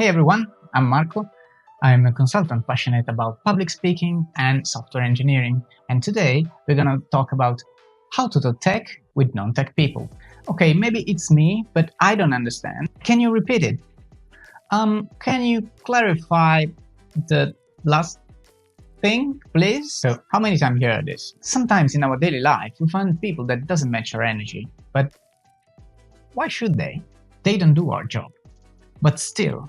Hey everyone, I'm Marco. I'm a consultant passionate about public speaking and software engineering, and today we're gonna talk about how to do tech with non-tech people. Okay, maybe it's me, but I don't understand. Can you repeat it? Can you clarify the last thing, please? So, how many times you heard this? Sometimes in our daily life, we find people that doesn't match our energy, but why should they? They don't do our job. But still,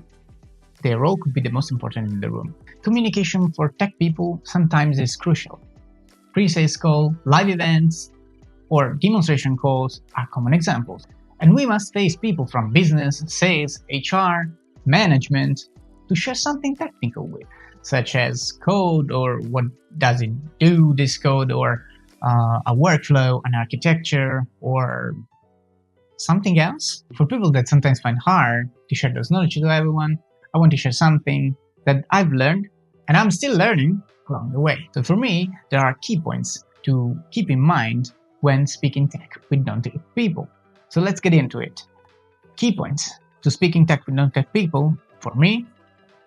their role could be the most important in the room. Communication for tech people sometimes is crucial. Pre-sales call, live events, or demonstration calls are common examples. And we must face people from business, sales, HR, management to share something technical with, such as code or what does it do, this code, or a workflow, an architecture, or something else. For people that sometimes find hard to share those knowledge to everyone, I want to share something that I've learned and I'm still learning along the way. So for me, there are key points to keep in mind when speaking tech with non-tech people. So let's get into it. Key points to speaking tech with non-tech people for me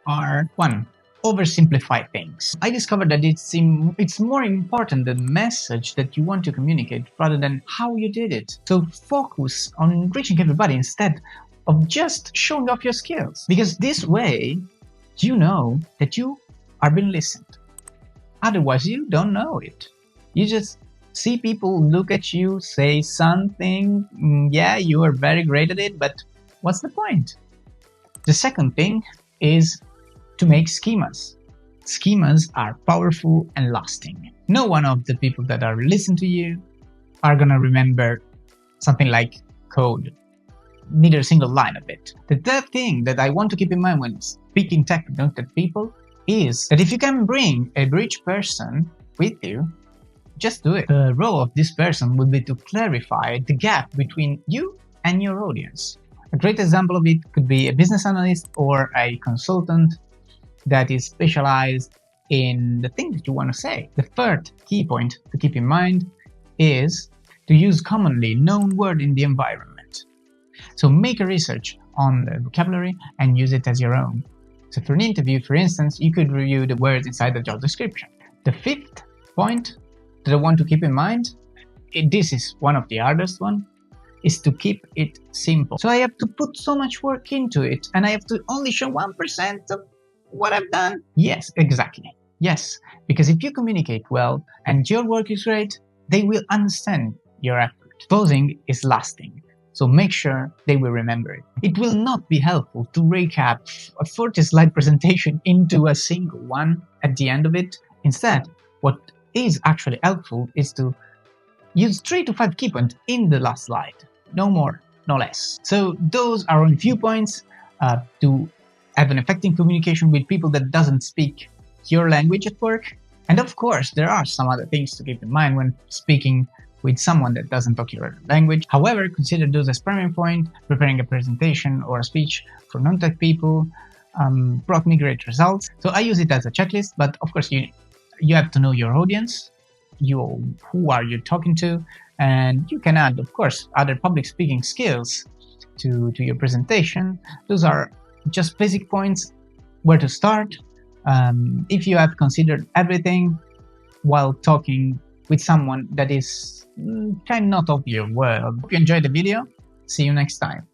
are 1. Oversimplify things. I discovered that it's more important the message that you want to communicate rather than how you did it. So focus on reaching everybody instead of just showing off your skills. Because this way, you know that you are being listened. Otherwise, you don't know it. You just see people look at you, say something, yeah, you are very great at it, but what's the point? The second thing is to make schemas. Schemas are powerful and lasting. No one of the people that are listening to you are gonna remember something like code, neither a single line of it. The third thing that I want to keep in mind when speaking tech with non-tech people is that if you can bring a bridge person with you, just do it. The role of this person would be to clarify the gap between you and your audience. A great example of it could be a business analyst or a consultant that is specialized in the thing that you want to say. The third key point to keep in mind is to use commonly known word in the environment. So make a research on the vocabulary and use it as your own. So for an interview, for instance, you could review the words inside the job description. The fifth point that I want to keep in mind, this is one of the hardest one, is to keep it simple. So I have to put so much work into it and I have to only show 1% of what I've done? Yes, exactly. Yes, because if you communicate well and your work is great, they will understand your effort. Posing is lasting, so make sure they will remember it. It will not be helpful to recap a 40-slide presentation into a single one at the end of it. Instead, what is actually helpful is to use 3 to 5 key points in the last slide. No more, no less. So those are only few points to have an effective communication with people that doesn't speak your language at work. And of course, there are some other things to keep in mind when speaking with someone that doesn't talk your language. However, consider those as primary point. Preparing a presentation or a speech for non-tech people brought me great results. So I use it as a checklist, but of course you have to know your audience, who are you talking to, and you can add, of course, other public speaking skills to your presentation. Those are just basic points where to start. If you have considered everything while talking with someone that is kind of not of your world. Hope you enjoyed the video. See you next time.